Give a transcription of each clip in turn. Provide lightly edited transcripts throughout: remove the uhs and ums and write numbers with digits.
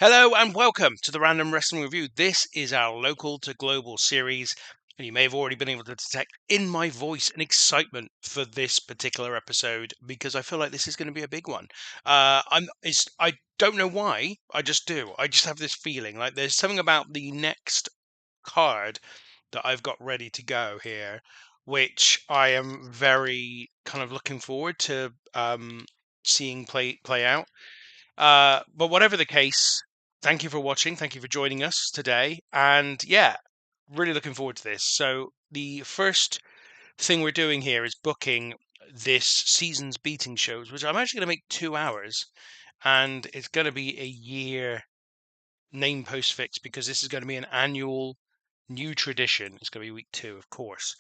Hello and welcome to the Random Wrestling Review. This is our local to global series, and you may have already been able to detect in my voice an excitement for this particular episode because I feel like this is going to be a big one. I don't know why, I just do. I just have this feeling like there's something about the next card that I've got ready to go here, which I am very kind of looking forward to seeing play out. But whatever the case, thank you for watching. Thank you for joining us today. And yeah, really looking forward to this. So, the first thing we're doing here is booking this season's beating shows, which I'm actually going to make 2 hours. And it's going to be a year name post fix because this is going to be an annual new tradition. It's going to be week 2, of course.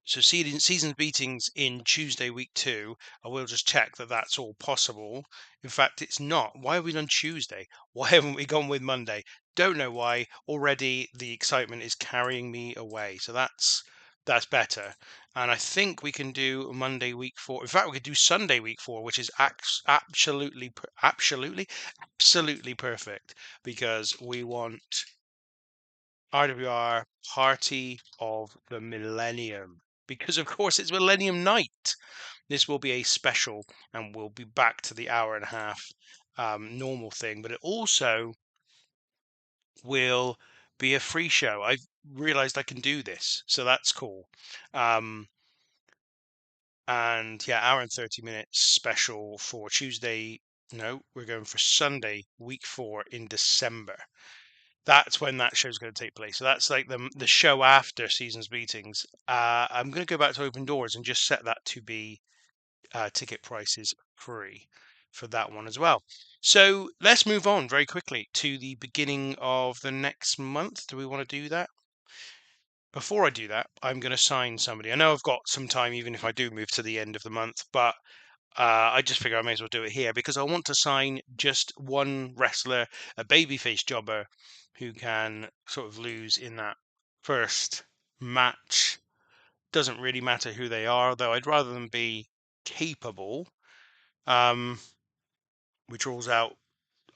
So season's beatings in Tuesday, week 2. I will just check that that's all possible. In fact, it's not. Why have we done Tuesday? Why haven't we gone with Monday? Don't know why. Already the excitement is carrying me away. So that's better. And I think we can do Monday, week 4. In fact, we could do Sunday, week 4, which is absolutely perfect because we want RWR Party of the Millennium. Because, of course, it's Millennium Night. This will be a special and we'll be back to the hour and a half normal thing. But it also will be a free show. I've realized I can do this. So that's cool. And yeah, hour and 30 minutes special for Tuesday. No, we're going for Sunday, week 4 in December. That's when that show's going to take place. So that's like the show after season's meetings. I'm going to go back to Open Doors and just set that to be ticket prices free for that one as well. So let's move on very quickly to the beginning of the next month. Do we want to do that? Before I do that, I'm going to sign somebody. I know I've got some time, even if I do move to the end of the month, but I just figure I may as well do it here because I want to sign just one wrestler, a babyface jobber, who can sort of lose in that first match. Doesn't really matter who they are, though I'd rather them be capable. Which rules out.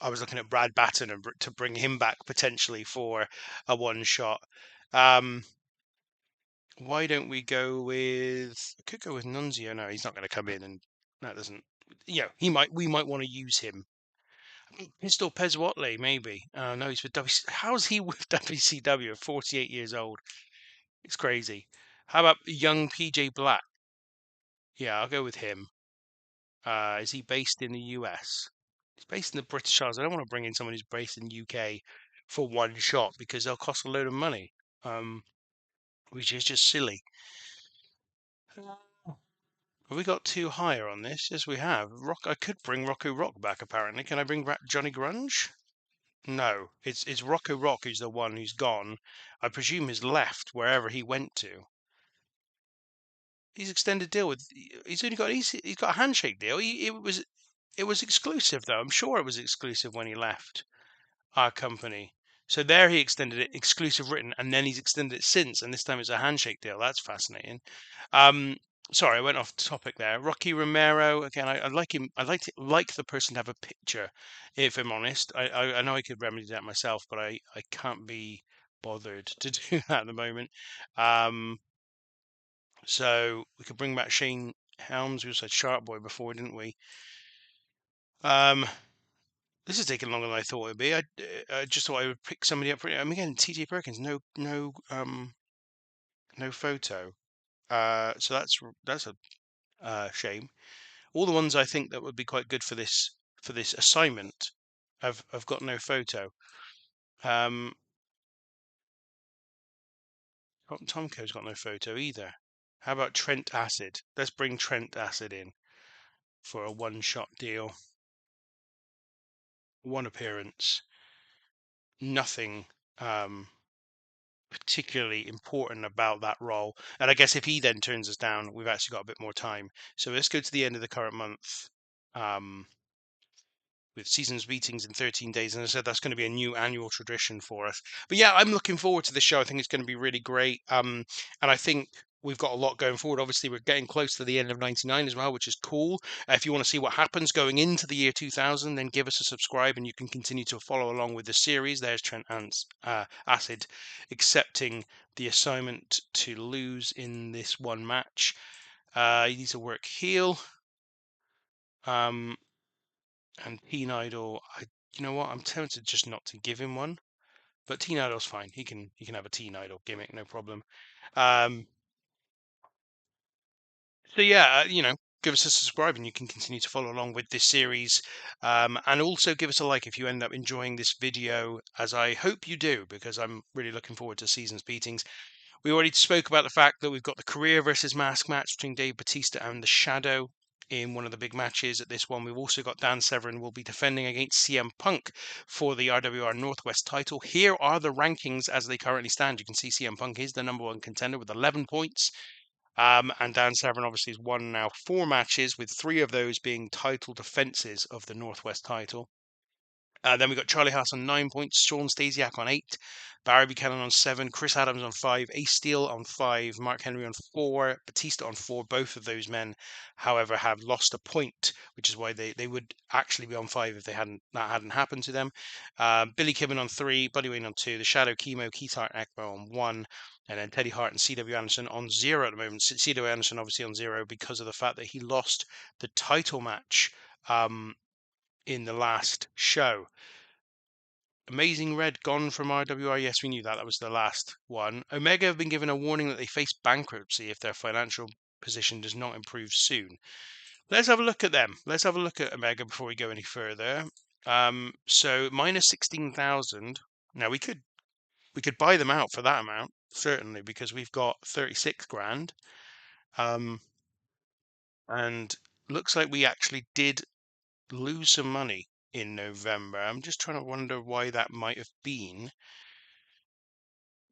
I was looking at Brad Batten and to bring him back potentially for a one shot. Why don't we go with? I could go with Nunzio. No, he's not going to come in, and that doesn't. He might. We might want to use him. Pistol Pez Watley, maybe. No, he's with WC. How's he with WCW? 48 years old. It's crazy. How about young PJ Black? Yeah, I'll go with him. Is he based in the US? He's based in the British Isles. I don't want to bring in someone who's based in the UK for one shot because they'll cost a load of money, which is just silly. Have we got too higher on this? Yes, we have. I could bring Rocco Rock back. Apparently, can I bring back Johnny Grunge? No, it's Rocco Rock who's the one who's gone. I presume he's left wherever he went to. He's extended deal with. He's got a handshake deal. It was exclusive though. I'm sure it was exclusive when he left our company. So there he extended it exclusive written, and then he's extended it since, and this time it's a handshake deal. That's fascinating. Um, sorry, I went off topic there. Rocky Romero again. I like him. I like the person to have a picture. If I'm honest, I know I could remedy that myself, but I can't be bothered to do that at the moment. So we could bring back Shane Helms. We also had Sharp Boy before, didn't we? This is taking longer than I thought it'd be. I just thought I would pick somebody up. Again, TJ Perkins, no photo. So that's a shame. All the ones I think that would be quite good for this assignment have got no photo. Tomko's got no photo either. How about Trent Acid? Let's bring Trent Acid in for a one-shot deal. One appearance. Nothing particularly important about that role. And I guess if he then turns us down, we've actually got a bit more time. So let's go to the end of the current month with season's meetings in 13 days. And I said that's going to be a new annual tradition for us. But yeah, I'm looking forward to this show. I think it's going to be really great. And I think we've got a lot going forward. Obviously, we're getting close to the end of 99 as well, which is cool. If you want to see what happens going into the year 2000, then give us a subscribe and you can continue to follow along with the series. There's Trent Acid accepting the assignment to lose in this one match. He needs to work heel. And Teen Idol, you know what? I'm tempted just not to give him one, but Teen Idol's fine. He can have a Teen Idol gimmick, no problem. So yeah, give us a subscribe and you can continue to follow along with this series. And also give us a like if you end up enjoying this video, as I hope you do, because I'm really looking forward to Seasons Beatings. We already spoke about the fact that we've got the career versus mask match between Dave Batista and the Shadow in one of the big matches at this one. We've also got Dan Severn will be defending against CM Punk for the RWR North West title. Here are the rankings as they currently stand. You can see CM Punk is the #1 contender with 11 points. And Dan Severn obviously has won now 4 matches, with 3 of those being title defenses of the Northwest title. Then we've got Charlie Haas on 9 points, Sean Stasiak on 8, Barry Buchanan on 7, Chris Adams on 5, Ace Steel on 5, Mark Henry on 4, Batista on 4. Both of those men, however, have lost a point, which is why they would actually be on 5 if that hadn't happened to them. Billy Kidman on 3, Buddy Wayne on 2, The Shadow, Chemo, Keith Hart, Ekbo on 1, and then Teddy Hart and C.W. Anderson on 0 at the moment. C.W. Anderson obviously on 0 because of the fact that he lost the title match in the last show. Amazing Red gone from RWR. Yes, we knew that. That was the last one. Omega have been given a warning that they face bankruptcy if their financial position does not improve soon. Let's have a look at them. Let's have a look at Omega before we go any further. So minus 16,000. Now we could buy them out for that amount, certainly, because we've got 36 grand. And looks like we actually did lose some money in November. I'm just trying to wonder why that might have been.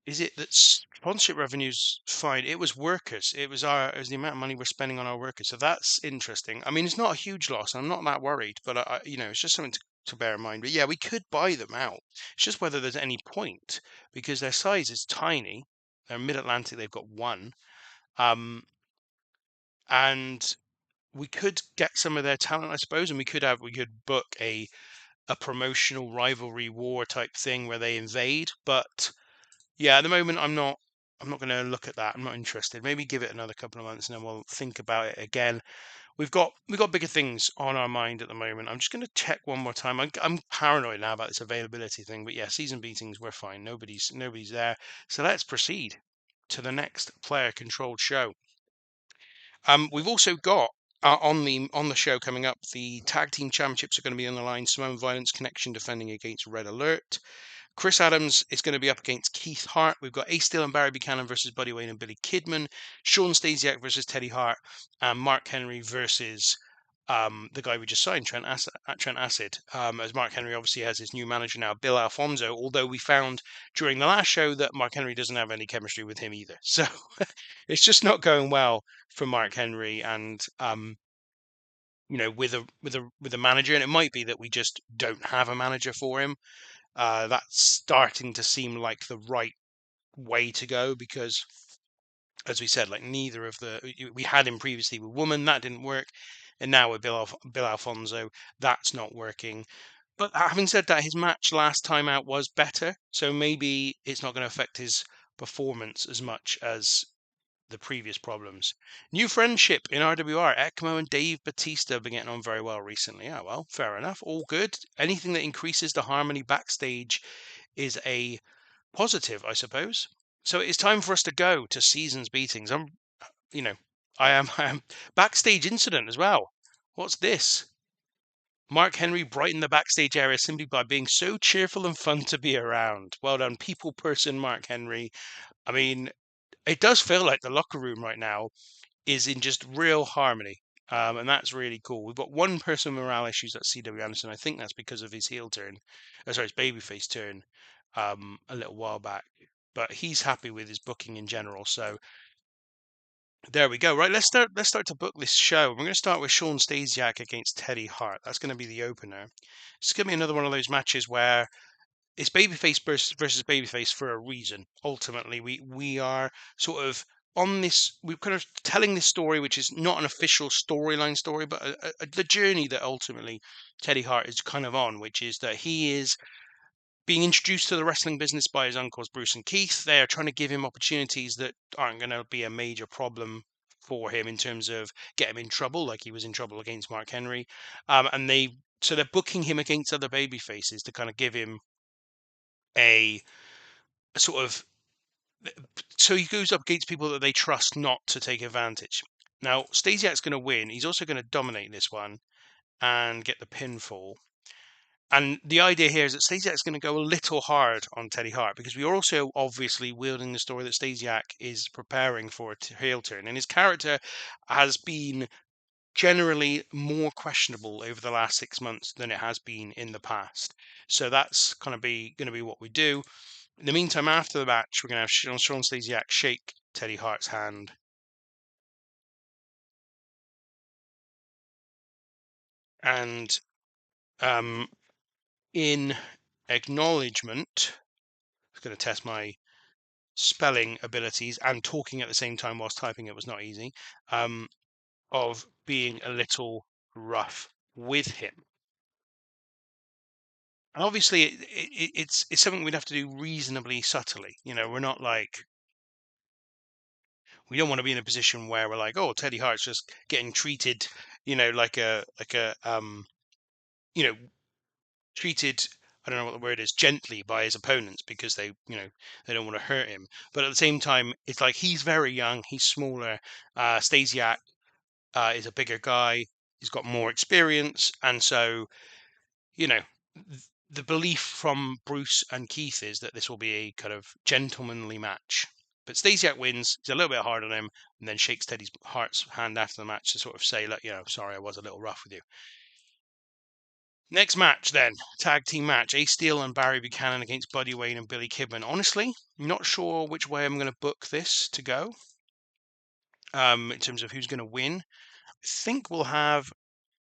Is it that sponsorship revenue's fine? It was workers. It was the amount of money we're spending on our workers. So that's interesting. I mean, it's not a huge loss. I'm not that worried, but it's just something to bear in mind. But yeah, we could buy them out. It's just whether there's any point, because their size is tiny. They're Mid-Atlantic. They've got 1. And we could get some of their talent, I suppose, and we could book a promotional rivalry war type thing where they invade. But yeah, at the moment I'm not going to look at that. I'm not interested. Maybe give it another couple of months and then we'll think about it again. We've got bigger things on our mind at the moment. I'm just going to check one more time. I'm paranoid now about this availability thing, but yeah, season beatings, we're fine. Nobody's there. So let's proceed to the next player controlled show. We've also got on the show coming up, the tag team championships are going to be on the line. Samoan Violence Connection defending against Red Alert. Chris Adams is going to be up against Keith Hart. We've got Ace Steel and Barry Buchanan versus Buddy Wayne and Billy Kidman. Sean Stasiak versus Teddy Hart. And Mark Henry versus the guy we just signed, Trent Acid. As Mark Henry obviously has his new manager now, Bill Alfonso, although we found during the last show that Mark Henry doesn't have any chemistry with him either. So it's just not going well for Mark Henry and with a manager. And it might be that we just don't have a manager for him. That's starting to seem like the right way to go, because as we said, like, neither of we had him previously with Woman, that didn't work, and now with Bill Alfonso, that's not working. But having said that, his match last time out was better, so maybe it's not going to affect his performance as much as the previous problems. New friendship in RWR. ECMO and Dave Batista have been getting on very well recently. Yeah, well, fair enough. All good. Anything that increases the harmony backstage is a positive, I suppose. So it's time for us to go to Seasons Beatings. I am backstage incident as well. What's this? Mark Henry brightened the backstage area simply by being so cheerful and fun to be around. Well done, people person Mark Henry. I mean, it does feel like the locker room right now is in just real harmony. And that's really cool. We've got one person with morale issues at C.W. Anderson. I think that's because of his heel turn. His babyface turn a little while back. But he's happy with his booking in general. So there we go. Right, let's start to book this show. We're going to start with Sean Stasiak against Teddy Hart. That's going to be the opener. It's going to be another one of those matches where it's babyface versus babyface for a reason. Ultimately, we are sort of on this, we're kind of telling this story, which is not an official storyline story, but the journey that ultimately Teddy Hart is kind of on, which is that he is being introduced to the wrestling business by his uncles Bruce and Keith. They are trying to give him opportunities that aren't going to be a major problem for him in terms of get him in trouble, like he was in trouble against Mark Henry. And they're booking him against other baby faces to kind of give him a sort of, so he goes up against people that they trust not to take advantage. Now, Stasiak's going to win. He's also going to dominate this one and get the pinfall. And the idea here is that Stasiak's going to go a little hard on Teddy Hart, because we are also obviously wielding the story that Stasiak is preparing for a heel turn. And his character has been generally more questionable over the last 6 months than it has been in the past. So that's kind of going to be what we do. In the meantime, after the match, we're going to have Sean Stasiak shake Teddy Hart's hand. And in acknowledgement, I'm going to test my spelling abilities and talking at the same time whilst typing, it was not easy, of being a little rough with him. And obviously, it's something we'd have to do reasonably subtly. We're not like, we don't want to be in a position where we're like, oh, Teddy Hart's just getting treated, you know, treated, I don't know what the word is, gently by his opponents because they don't want to hurt him. But at the same time, it's like he's very young, he's smaller. Stasiak is a bigger guy, he's got more experience, and so you know the belief from Bruce and Keith is that this will be a kind of gentlemanly match. But Stasiak wins. He's a little bit hard on him, and then shakes Teddy Hart's hand after the match to sort of say, "Look, sorry, I was a little rough with you." Next match, then, tag team match: Ace Steel and Barry Buchanan against Buddy Wayne and Billy Kidman. Honestly, not sure which way I'm going to book this to go. In terms of who's going to win, I think we'll have.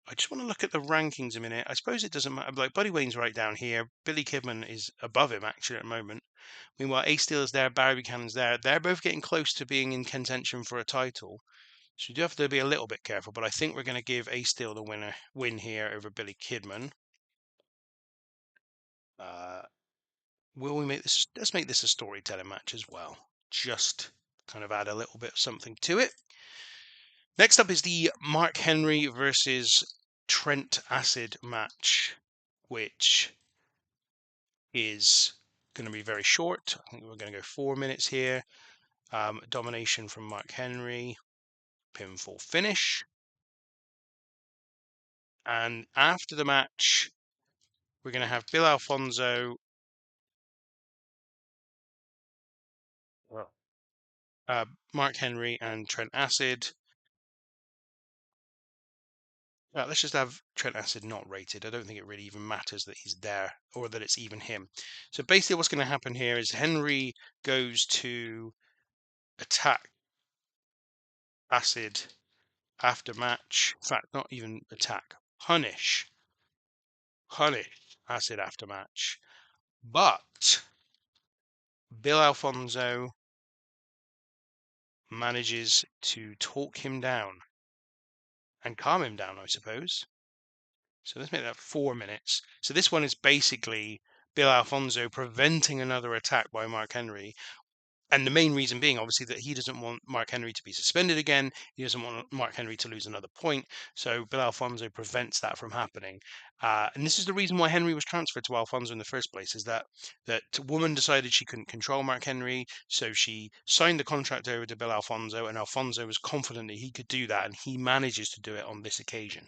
I just want to look at the rankings a minute. I suppose it doesn't matter. Like, Buddy Wayne's right down here. Billy Kidman is above him actually at the moment. Meanwhile, Ace Steel is there. Barry Buchanan's there. They're both getting close to being in contention for a title. So you do have to be a little bit careful. But I think we're going to give Ace Steel the win here over Billy Kidman. Will we make this? Let's make this a storytelling match as well. Just kind of add a little bit of something to it. Next up is the Mark Henry versus Trent Acid match, which is going to be very short. I think we're going to go 4 minutes here. Domination from Mark Henry, pinfall finish. And after the match, we're going to have Bill Alfonso, Mark Henry, and Trent Acid. Let's just have Trent Acid not rated. I don't think it really even matters that he's there or that it's even him. So basically what's going to happen here is Henry goes to attack Acid after match. In fact, not even attack. Punish Acid after match. But Bill Alfonso manages to talk him down and calm him down, I suppose. So let's make that 4 minutes. So this one is basically Bill Alfonso preventing another attack by Mark Henry. And the main reason being, obviously, that he doesn't want Mark Henry to be suspended again. He doesn't want Mark Henry to lose another point. So Bill Alfonso prevents that from happening. And this is the reason why Henry was transferred to Alfonso in the first place, is that woman decided she couldn't control Mark Henry. So she signed the contract over to Bill Alfonso, and Alfonso was confident that he could do that. And he manages to do it on this occasion.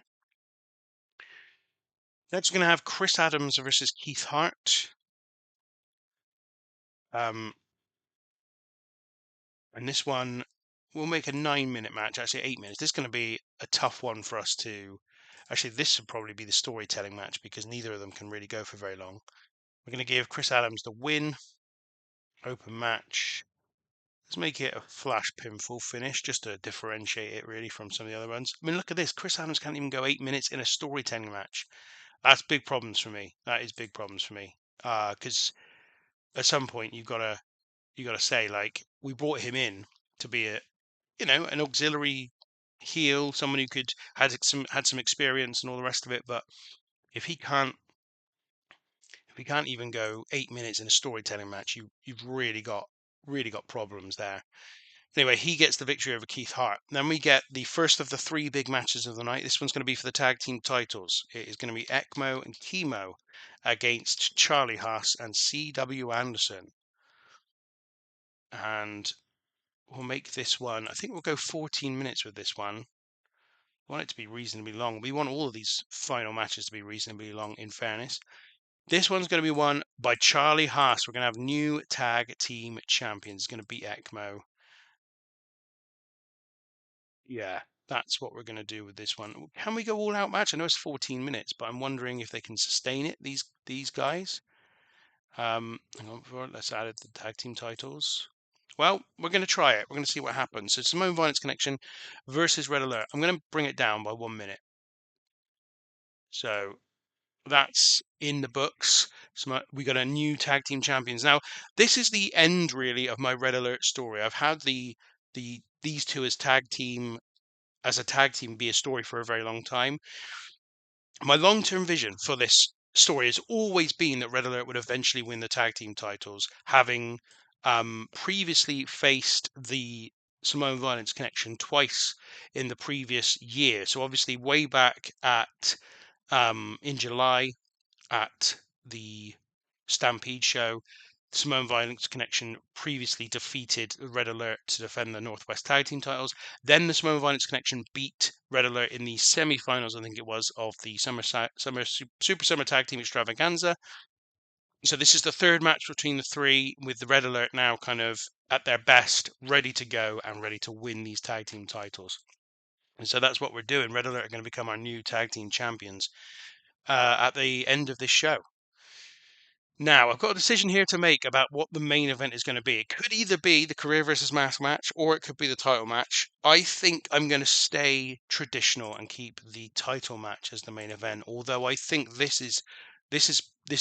Next, we're going to have Chris Adams versus Keith Hart. And this one, we'll make a 9-minute match, actually 8 minutes. This is going to be a tough one for us to. Actually, this would probably be the storytelling match because neither of them can really go for very long. We're going to give Chris Adams the win. Open match. Let's make it a flash pinfall finish just to differentiate it really from some of the other ones. I mean, look at this. Chris Adams can't even go 8 minutes in a storytelling match. That's big problems for me. That is big problems for me. Because at some point you gotta say, like, we brought him in to be an auxiliary heel, someone who could had some experience and all the rest of it. But if he can't even go 8 minutes in a storytelling match, you've really got problems there. Anyway, he gets the victory over Keith Hart. Then we get the first of the three big matches of the night. This one's going to be for the tag team titles. It is going to be ECMO and Chemo against Charlie Haas and C.W. Anderson. And we'll make this one, I think we'll go 14 minutes with this one. We want it to be reasonably long. We want all of these final matches to be reasonably long, in fairness. This one's going to be won by Charlie Haas. We're going to have new tag team champions. It's going to beat ECMO. Yeah, that's what we're going to do with this one. Can we go all out match? I know it's 14 minutes, but I'm wondering if they can sustain it, these guys. Hang on, let's add the tag team titles. Well, we're going to try it. We're going to see what happens. So Samoan Violence Connection versus Red Alert. I'm going to bring it down by 1 minute. So that's in the books. So we got a new tag team champions. Now, this is the end really of my Red Alert story. I've had these two as a tag team be a story for a very long time. My long-term vision for this story has always been that Red Alert would eventually win the tag team titles, having previously faced the Samoan Violence Connection twice in the previous year. So obviously way back at in July at the Stampede show, Samoan Violence Connection previously defeated Red Alert to defend the Northwest Tag Team titles. Then the Samoan Violence Connection beat Red Alert in the semi-finals, I think it was, of the Super Summer Tag Team Extravaganza. So this is the third match between the three, with the Red Alert now kind of at their best, ready to go and ready to win these tag team titles. And so that's what we're doing. Red Alert are going to become our new tag team champions at the end of this show. Now, I've got a decision here to make about what the main event is going to be. It could either be the career versus mask match, or it could be the title match. I think I'm going to stay traditional and keep the title match as the main event. Although I think this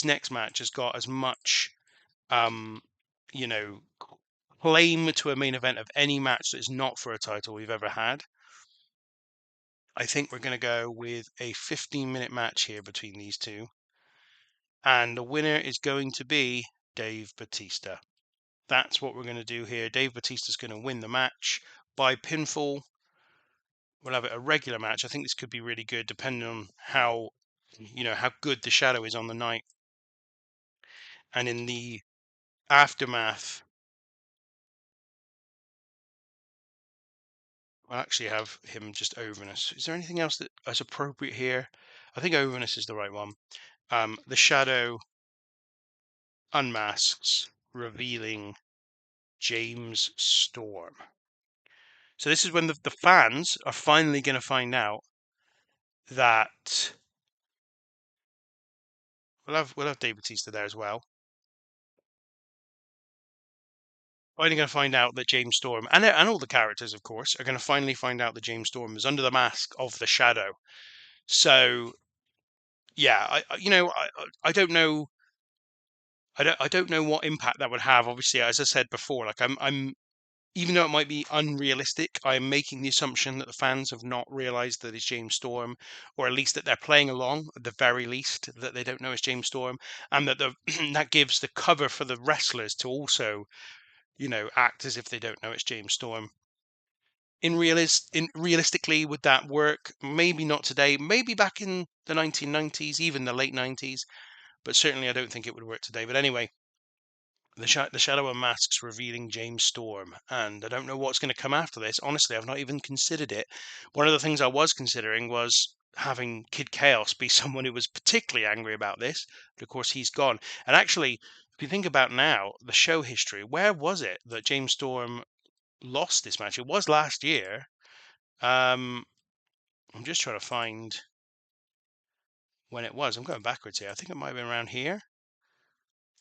next match has got as much, you know, claim to a main event of any match that is not for a title we've ever had. I think we're going to go with a 15-minute match here between these two. And the winner is going to be Dave Batista. That's what we're going to do here. Dave Batista's going to win the match by pinfall. We'll have it a regular match. I think this could be really good, depending on how good the Shadow is on the night. And in the aftermath, we'll actually have him just overness. Is there anything else that is appropriate here? I think overness is the right one. The Shadow unmasks, revealing James Storm. So this is when the fans are finally going to find out that we'll have Dave Batista there as well. Finally going to find out that James Storm and all the characters, of course, are going to finally find out that James Storm is under the mask of the Shadow. So yeah, I don't know. I don't know what impact that would have. Obviously, as I said before, like I'm even though it might be unrealistic, I'm making the assumption that the fans have not realized that it's James Storm, or at least that they're playing along, at the very least, that they don't know it's James Storm, and that that gives the cover for the wrestlers to also, act as if they don't know it's James Storm. Realistically, would that work? Maybe not today, maybe back in the 1990s, even the late 90s, but certainly I don't think it would work today. But anyway, the Shadow unmasks, revealing James Storm, and I don't know what's going to come after this. Honestly, I've not even considered it. One of the things I was considering was having Kid Chaos be someone who was particularly angry about this, but of course he's gone. And actually, if you think about now, the show history, where was it that James Storm lost this match? It was last year. I'm just trying to find when it was. I'm going backwards here. I think it might have been around here.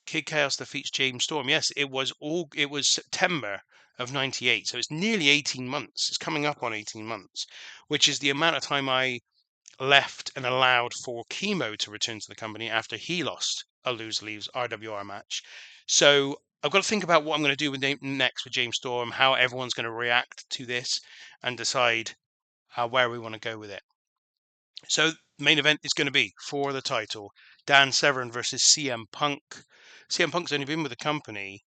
Kid Chaos defeats James Storm. Yes, it was September of 98. So it's nearly 18 months. It's coming up on 18 months, which is the amount of time I left and allowed for Chemo to return to the company after he lost a lose-leaves RWR match. So I've got to think about what I'm going to do with next with James Storm, how everyone's going to react to this, and decide where we want to go with it. So, the main event is going to be for the title: Dan Severn versus CM Punk. CM Punk's only been with the company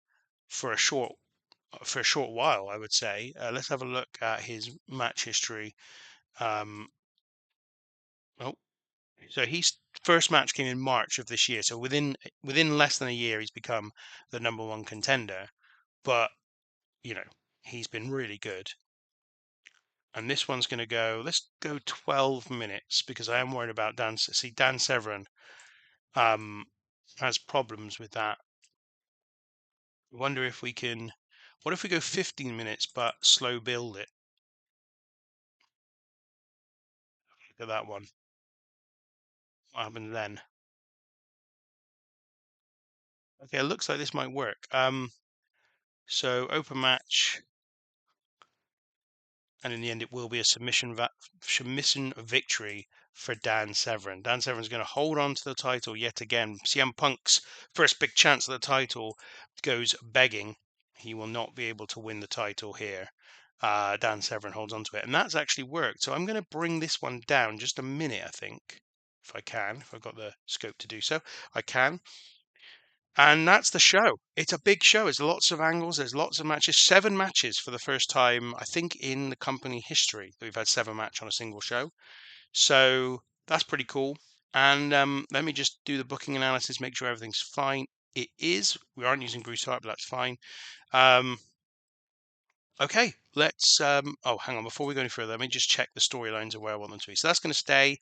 for a short while, I would say. Let's have a look at his match history. Um, oh, so his first match came in March of this year. So within less than a year, he's become the number one contender. But he's been really good. And this one's going to go. Let's go 12 minutes because I am worried about Dan. See, Dan Severn has problems with that. I wonder if we can. What if we go 15 minutes but slow build it? Look at that one. What happens then? Okay, it looks like this might work. So open match, and in the end, it will be a submission victory for Dan Severn. Dan Severn's going to hold on to the title yet again. CM Punk's first big chance at the title goes begging. He will not be able to win the title here. Dan Severn holds on to it, and that's actually worked. So I'm going to bring this one down just a minute, I think, if I can, if I've got the scope to do so. I can. And that's the show. It's a big show. There's lots of angles. There's lots of matches. 7 matches for the first time, I think, in the company history. We've had 7 matches on a single show. So that's pretty cool. And let me just do the booking analysis, make sure everything's fine. It is. We aren't using Bruce Hart, but that's fine. Okay, let's. Oh, hang on. Before we go any further, let me just check the storylines and where I want them to be. So that's going to stay.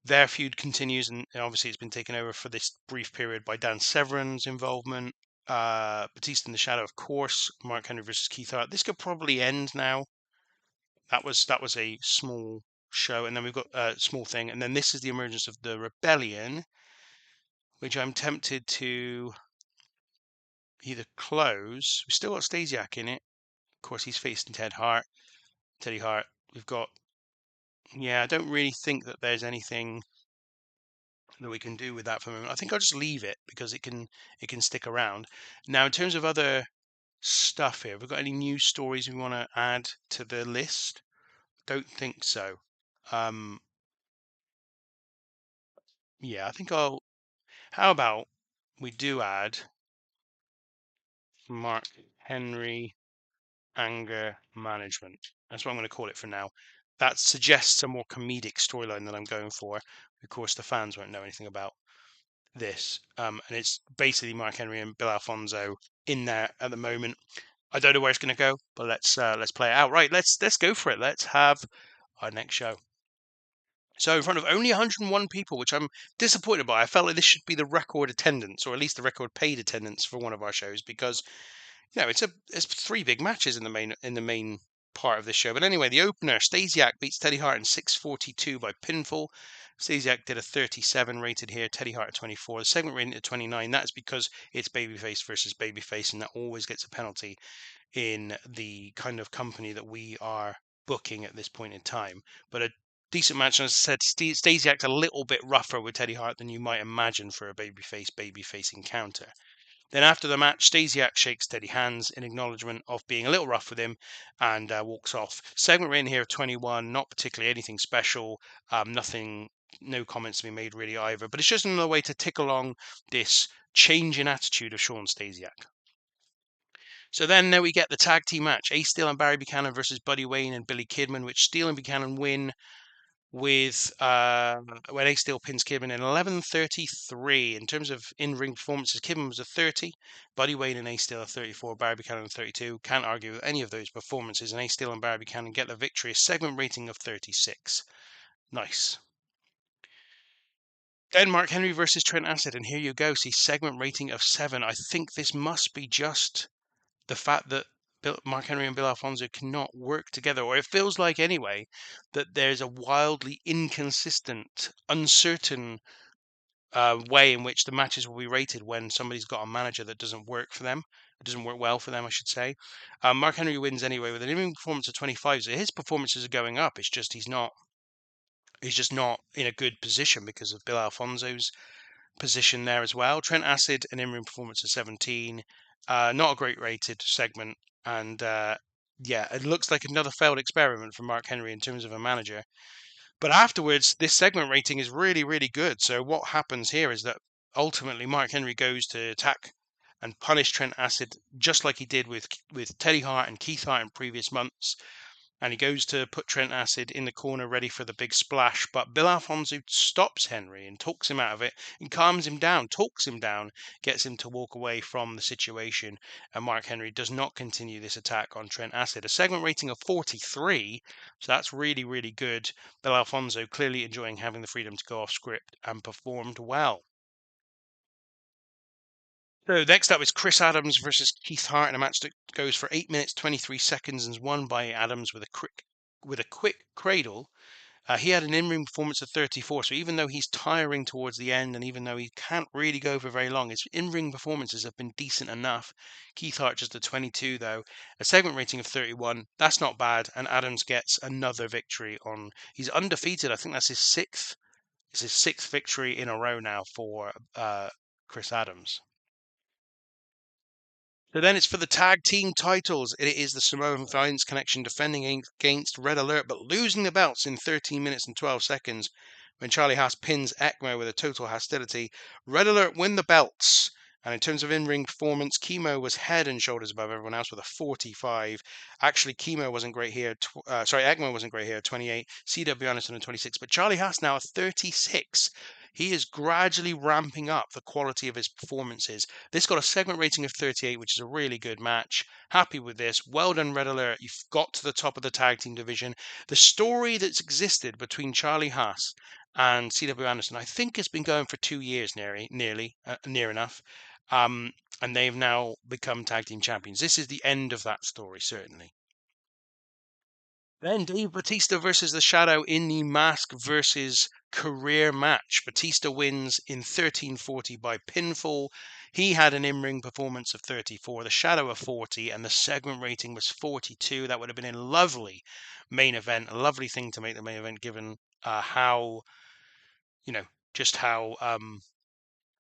Their feud continues, and obviously it's been taken over for this brief period by Dan Severn's involvement. Batista in the Shadow, of course. Mark Henry versus Keith Hart. This could probably end now. That was a small show, and then we've got a small thing, and then this is the emergence of the Rebellion, which I'm tempted to either close. We've still got Stasiak in it. Of course, he's facing Teddy Hart. We've got, yeah, I don't really think that there's anything that we can do with that for the moment. I think I'll just leave it because it can stick around. Now, in terms of other stuff here, have we got any news stories we want to add to the list? Don't think so. Yeah, I think I'll. How about we do add Mark Henry anger management? That's what I'm going to call it for now. That suggests a more comedic storyline than I'm going for. Of course, the fans won't know anything about this, and it's basically Mark Henry and Bill Alfonso in there at the moment. I don't know where it's going to go, but let's play it out. Right, let's go for it. Let's have our next show. So in front of only 101 people, which I'm disappointed by. I felt like this should be the record attendance, or at least the record paid attendance for one of our shows, because it's 3 big matches in the main part of this show. But anyway, the opener, Stasiak beats Teddy Hart in 6:42 by pinfall. Stasiak did a 37 rated here, Teddy Hart a 24. The segment rating at 29. That's because it's babyface versus babyface, and that always gets a penalty in the kind of company that we are booking at this point in time. But a decent match, and as I said, Stasiak's a little bit rougher with Teddy Hart than you might imagine for a babyface encounter. Then after the match, Stasiak shakes Teddy hands in acknowledgement of being a little rough with him and walks off. Segment rating here of 21, not particularly anything special, no comments to be made really either, but it's just another way to tick along this change in attitude of Shawn Stasiak. So then we get the tag team match, Ace Steel and Barry Buchanan versus Buddy Wayne and Billy Kidman, which Steel and Buchanan win with when Ace Steel pins Kidman in 11:33. In terms of in-ring performances, Kidman was a 30, Buddy Wayne and Ace Steel a 34, Barry Buchanan a 32. Can't argue with any of those performances, and Ace Steel and Barry Buchanan get the victory. A segment rating of 36. Nice. Then Mark Henry versus Trent Acid, and here you go. See, segment rating of 7. I think this must be just the fact that Mark Henry and Bill Alfonso cannot work together, or it feels like anyway, that there's a wildly inconsistent, uncertain way in which the matches will be rated when somebody's got a manager that doesn't work for them. It doesn't work well for them, I should say. Mark Henry wins anyway with an in-ring performance of 25. So his performances are going up. It's just he's just not in a good position because of Bill Alfonso's position there as well. Trent Acid, an in-ring performance of 17. Not a great rated segment. And yeah, it looks like another failed experiment from Mark Henry in terms of a manager. But afterwards, this segment rating is really, really good. So what happens here is that ultimately Mark Henry goes to attack and punish Trent Acid just like he did with Teddy Hart and Keith Hart in previous months. And he goes to put Trent Acid in the corner ready for the big splash. But Bill Alfonso stops Henry and talks him out of it and calms him down, talks him down, gets him to walk away from the situation. And Mark Henry does not continue this attack on Trent Acid. A segment rating of 43, so that's really, really good. Bill Alfonso clearly enjoying having the freedom to go off script and performed well. So next up is Chris Adams versus Keith Hart in a match that goes for 8 minutes 23 seconds and is won by Adams with a quick cradle. He had an in-ring performance of 34, so even though he's tiring towards the end and even though he can't really go for very long, his in-ring performances have been decent enough. Keith Hart just a 22 though, a segment rating of 31. That's not bad, and Adams gets another victory on. He's undefeated. I think that's his sixth. It's his sixth victory in a row now for Chris Adams. So then it's for the tag team titles. It is the Samoan Violence Connection defending against Red Alert, but losing the belts in 13 minutes and 12 seconds when Charlie Haas pins ECMO with a total hostility. Red Alert win the belts. And in terms of in-ring performance, Chemo was head and shoulders above everyone else with a 45. Actually, Chemo wasn't great here. ECMO wasn't great here, 28. CW Anderson, 26. But Charlie Haas now at 36. He is gradually ramping up the quality of his performances. This got a segment rating of 38, which is a really good match. Happy with this. Well done, Red Alert. You've got to the top of the tag team division. The story that's existed between Charlie Haas and CW Anderson, I think, has been going for 2 years near enough. And they've now become tag team champions. This is the end of that story, certainly. Then Dave Batista versus The Shadow in the Mask versus career match. Batista wins in 13:40 by pinfall. He had an in-ring performance of 34, The Shadow of 40, and the segment rating was 42. That would have been a lovely main event, a lovely thing to make the main event given how, just how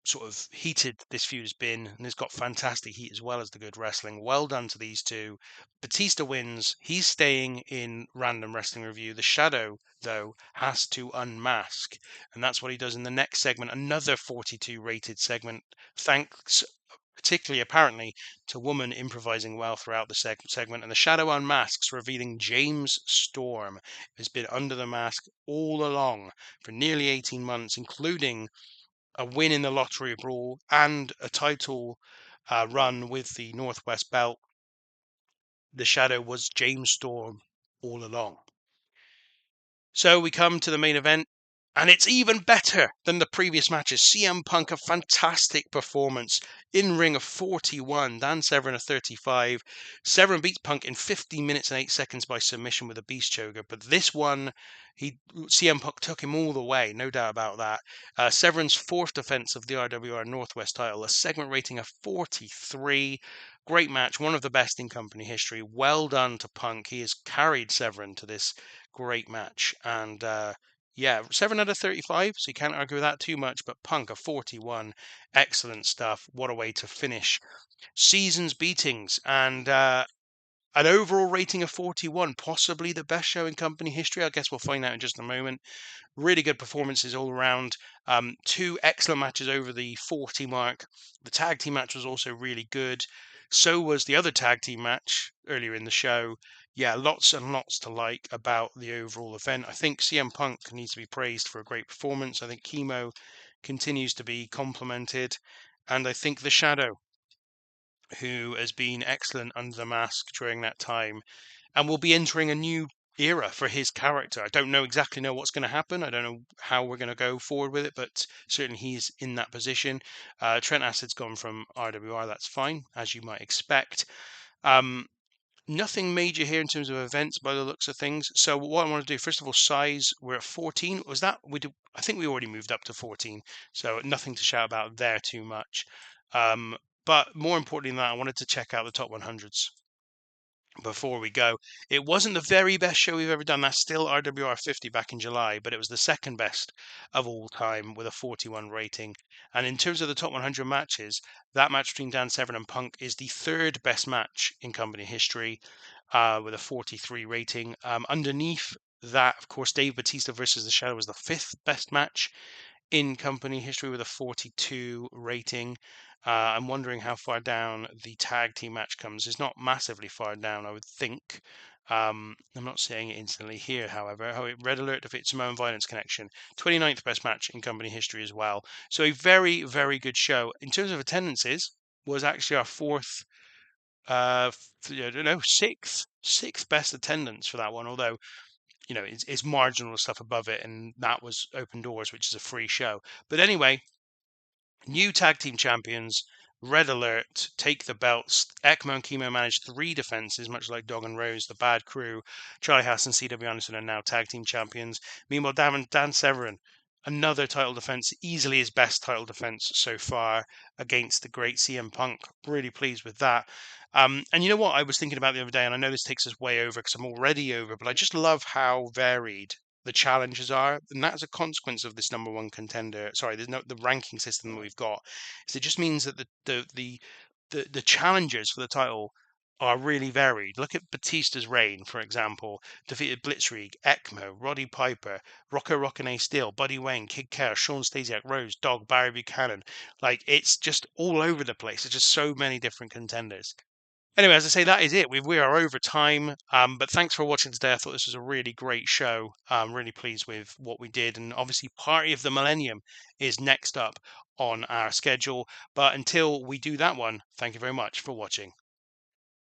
sort of heated this feud has been, and it's got fantastic heat as well as the good wrestling. Well done to these two. Batista wins. He's staying in Random Wrestling Review. The Shadow, though, has to unmask, and that's what he does in the next segment, another 42 rated segment, thanks particularly apparently to Woman improvising well throughout the segment. And the Shadow unmasks, revealing James Storm has been under the mask all along for nearly 18 months, including a win in the Lottery Brawl and a title run with the Northwest Belt. The Shadow was James Storm all along. So we come to the main event, and it's even better than the previous matches. CM Punk, a fantastic performance. In ring of 41, Dan Severn of 35. Severn beats Punk in 15 minutes and 8 seconds by submission with a beast choker. But this one, CM Punk took him all the way, no doubt about that. Severn's fourth defense of the RWR North West Title, a segment rating of 43. Great match, one of the best in company history. Well done to Punk. He has carried Severn to this great match. And yeah, 7 out of 35, so you can't argue with that too much. But Punk, a 41, excellent stuff. What a way to finish season's beatings. And an overall rating of 41, possibly the best show in company history. I guess we'll find out in just a moment. Really good performances all around. 2 excellent matches over the 40 mark. The tag team match was also really good. So was the other tag team match earlier in the show. Yeah, lots and lots to like about the overall event. I think CM Punk needs to be praised for a great performance. I think Chemo continues to be complimented. And I think The Shadow, who has been excellent under the mask during that time, and will be entering a new era for his character. I don't exactly know what's going to happen. I don't know how we're going to go forward with it, but certainly he's in that position. Trent Acid's gone from RWR. That's fine, as you might expect. Nothing major here in terms of events by the looks of things. So what I want to do, first of all, size, we're at 14. Was that, I think we already moved up to 14. So nothing to shout about there too much. But more importantly than that, I wanted to check out the top 100s before we go. It wasn't the very best show we've ever done. That's still RWR 50 back in July, but it was the second best of all time with a 41 rating. And in terms of the top 100 matches, that match between Dan Severn and Punk is the third best match in company history with a 43 rating. Underneath that, of course, Dave Batista versus The Shadow was the fifth best match in company history with a 42 rating. I'm wondering how far down the tag team match comes. It's not massively far down, I would think. I'm not saying it instantly here, however. Oh, Red Alert defeats Samoan Violence Connection. 29th best match in company history as well. So a very, very good show. In terms of attendances, was actually our fourth, I don't know, sixth best attendance for that one. Although it's marginal stuff above it, and that was Open Doors, which is a free show. But anyway, new tag team champions, Red Alert, take the belts. Ekmo and Chemo managed three defenses, much like Dog and Rose, the Bad Crew. Charlie Haas and CW Anderson are now tag team champions. Meanwhile, Dan Severn, another title defense, easily his best title defense so far against the great CM Punk. Really pleased with that. And you know what I was thinking about the other day, and I know this takes us way over because I'm already over, but I just love how varied the challenges are, and that's a consequence of this number one contender. Sorry, there's no the ranking system that we've got. So it just means that the challengers for the title are really varied. Look at Batista's reign, for example. Defeated Blitzkrieg, Ekmo, Roddy Piper, Rocco Rockene Steele, Buddy Wayne, Kid Chaos, Sean Stasiak, Rose, Dog, Barry Buchanan. Like, it's just all over the place. There's just so many different contenders. Anyway, as I say, that is it. We are over time. But thanks for watching today. I thought this was a really great show. I'm really pleased with what we did. And obviously, Party of the Millennium is next up on our schedule. But until we do that one, thank you very much for watching.